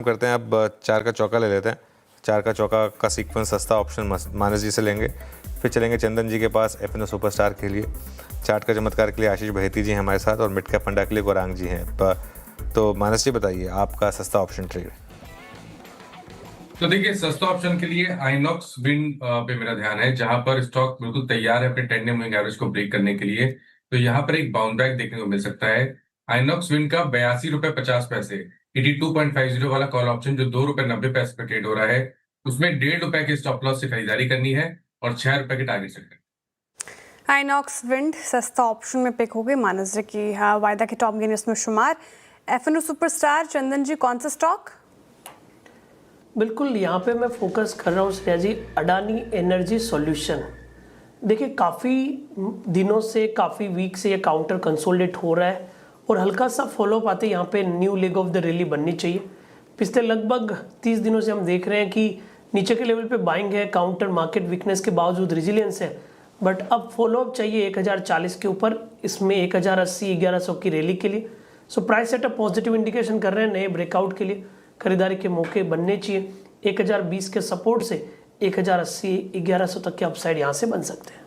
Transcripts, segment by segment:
करते हैं। अब चार का चौका ले लेते हैं। चार का चौका का सीक्वेंस सस्ता ऑप्शन मानस जी से लेंगे, फिर चलेंगे चंदन जी के पास एफएनओ सुपरस्टार के लिए। चार्ट का चमत्कार के लिए आशीष बहेती जी हैं हमारे साथ और मिड कैप फंडा के लिए गौरांग जी हैं। तो मानस जी बताइए आपका सस्ता ऑप्शन ट्रेड। तो देखिए, सस्ता ऑप्शन के लिए आइनॉक्स विंड पे मेरा ध्यान है, जहां पर स्टॉक बिल्कुल तैयार है अपने 10 डे मूविंग एवरेज को ब्रेक करने के लिए। तो यहाँ पर एक बाउंस बैक देखने को मिल सकता है। आइनॉक्स विंड का 82.50 रुपए 82.50 वाला कॉल ऑप्शन जो 2.90 रुपए पे ट्रेड हो रहा है, उसमें 1.5 रुपए के स्टॉप लॉस से खरीदारी करनी है और 6 रुपए के टारगेट सेट करना। आइनॉक्स विंड सस्ता ऑप्शन में पिक हो गई मानस जी की वायदा के टॉप गेनर्स में शुमार। एफएनओ सुपरस्टार चंदन जी कौन सा स्टॉक? बिल्कुल, यहाँ पे मैं फोकस कर रहा हूँ श्रेया जी, अडानी एनर्जी सॉल्यूशन। देखिए, काफ़ी दिनों से, काफ़ी वीक से ये काउंटर कंसोलिडेट हो रहा है और हल्का सा फॉलो पाते यहाँ पे new leg of the rally बननी चाहिए। पिछले लगभग 30 दिनों से हम देख रहे हैं कि नीचे के लेवल पे बाइंग है, काउंटर मार्केट वीकनेस के बावजूद रिजिलियंस है, बट अब फॉलोअप चाहिए 1040 के ऊपर, इसमें 1080 1100 की रैली के लिए। So price setup positive indication कर रहे हैं, नए ब्रेकआउट के लिए खरीदारी के मौके बनने चाहिए। 1020 के सपोर्ट से 1080 1100 तक के अपसाइड यहाँ से बन सकते हैं।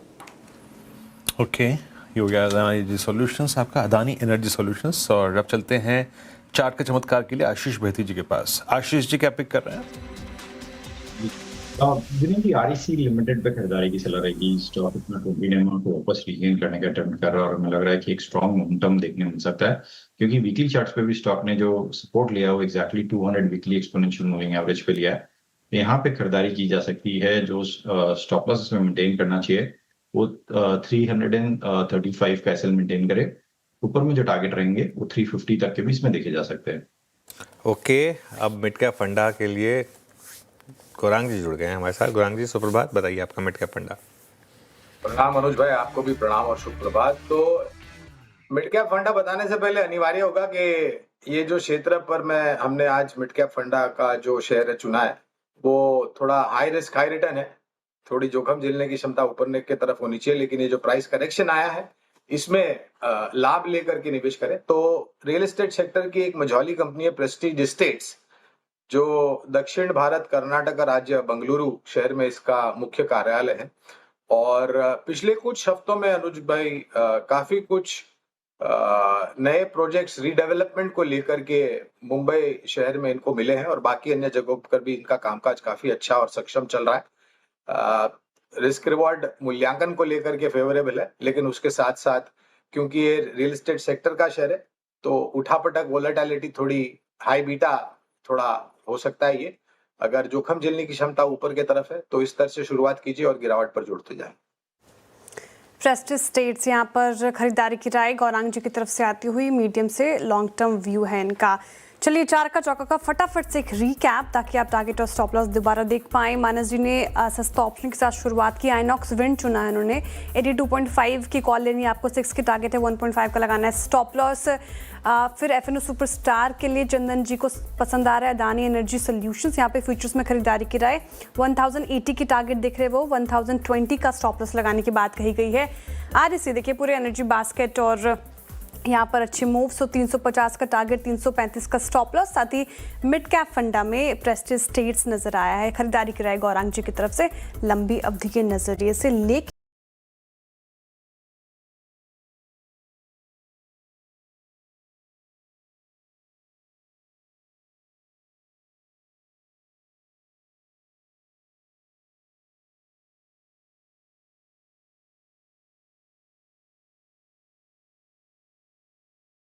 ओके, ये हो गया अदानी सॉल्यूशंस, आपका अदानी एनर्जी सॉल्यूशंस। और अब चलते हैं चार्ट के चमत्कार के लिए आशीष बहेती जी के पास। आशीष जी क्या पिक कर रहे हैं? की आरईसी लिमिटेड पे खरीदारी की सलाह रहेगी। स्टॉक अपना टोपी अमाउंट को वापस रीगेन करने का अटेम्प्ट कर रहा है और हमें लग रहा है कि एक स्ट्रॉन्ग मोमेंटम देखने मिल सकता है, क्योंकि वीकली चार्ट्स पे भी स्टॉक ने जो सपोर्ट लिया है वो exactly 200 weekly exponential moving average पे लिया है। यहाँ पे खरीदारी की जा सकती है। जो स्टॉप लॉस इसमें मेंटेन करना चाहिए वो 335 का एसएल मेंटेन करे। ऊपर में जो टारगेट रहेंगे वो 350 तक के भी इसमें देखे जा सकते हैं। ओके, अब मिड कैप फंडा के लिए गौरांग जी जुड़ गए हैं हमारे साथ। गौरांग जी सुप्रभात, बताइए आपका मिड कैप फंडा। प्रणाम मनोज भाई, आपको भी प्रणाम और शुभ प्रभात। तो मिड कैप फंडा बताने से पहले अनिवार्य होगा कि ये जो क्षेत्र पर हमने आज मिड कैप फंडा का जो शेयर चुना है वो थोड़ा हाई रिस्क हाई रिटर्न है। थोड़ी जोखिम झेलने की क्षमता ऊपर की तरफ होनी चाहिए, लेकिन ये जो प्राइस करेक्शन आया है इसमें लाभ लेकर के निवेश करें। तो रियल एस्टेट सेक्टर की एक मझौली कंपनी है प्रेस्टीज एस्टेट्स, जो दक्षिण भारत कर्नाटक राज्य बेंगलुरु शहर में इसका मुख्य कार्यालय है। और पिछले कुछ हफ्तों में अनुज भाई काफी कुछ नए प्रोजेक्ट्स रीडेवलपमेंट को लेकर के मुंबई शहर में इनको मिले हैं और बाकी अन्य जगहों पर भी इनका कामकाज काफी अच्छा और सक्षम चल रहा है। रिस्क रिवॉर्ड मूल्यांकन को लेकर के फेवरेबल है, लेकिन उसके साथ साथ क्योंकि ये रियल एस्टेट सेक्टर का शेयर है तो उठापटक वोलेटिलिटी थोड़ी हाई बीटा थोड़ा हो सकता है। ये अगर जोखिम झेलने की क्षमता ऊपर की तरफ है तो इस तरह से शुरुआत कीजिए और गिरावट पर जोड़ते जाएं। प्रेस्टीज स्टेट्स यहाँ पर खरीदारी की राय गौरांग जी की तरफ से आती हुई, मीडियम से लॉन्ग टर्म व्यू है इनका। चलिए चार का चौका का फटाफट से एक रीकैप ताकि आप टारगेट और स्टॉप लॉस दोबारा देख पाएं। मानस जी ने सस्ता ऑप्शन के साथ शुरुआत की, आइनॉक्स विंड चुना है उन्होंने। 82.5 की कॉल लेनी है आपको, 6 की टारगेट है, 1.5 का लगाना है स्टॉप लॉस। फिर एफएनओ सुपरस्टार के लिए चंदन जी को पसंद आ रहा है अडानी एनर्जी सॉल्यूशंस, यहाँ पे फ्यूचर्स में खरीदारी की राय। 1080 की टारगेट दिख रहे वो, 1020 का स्टॉप लॉस लगाने की बात कही गई है। आरईसी देखिए पूरे एनर्जी बास्केट और यहाँ पर अच्छे मूव्स, तो 350 का टारगेट, 335 का स्टॉप लॉस। साथ ही मिड कैप फंडा में प्रेस्टीज स्टेट्स नजर आया है। खरीदारी की राय गौरांग जी की तरफ से लंबी अवधि के नजरिए से, लेकिन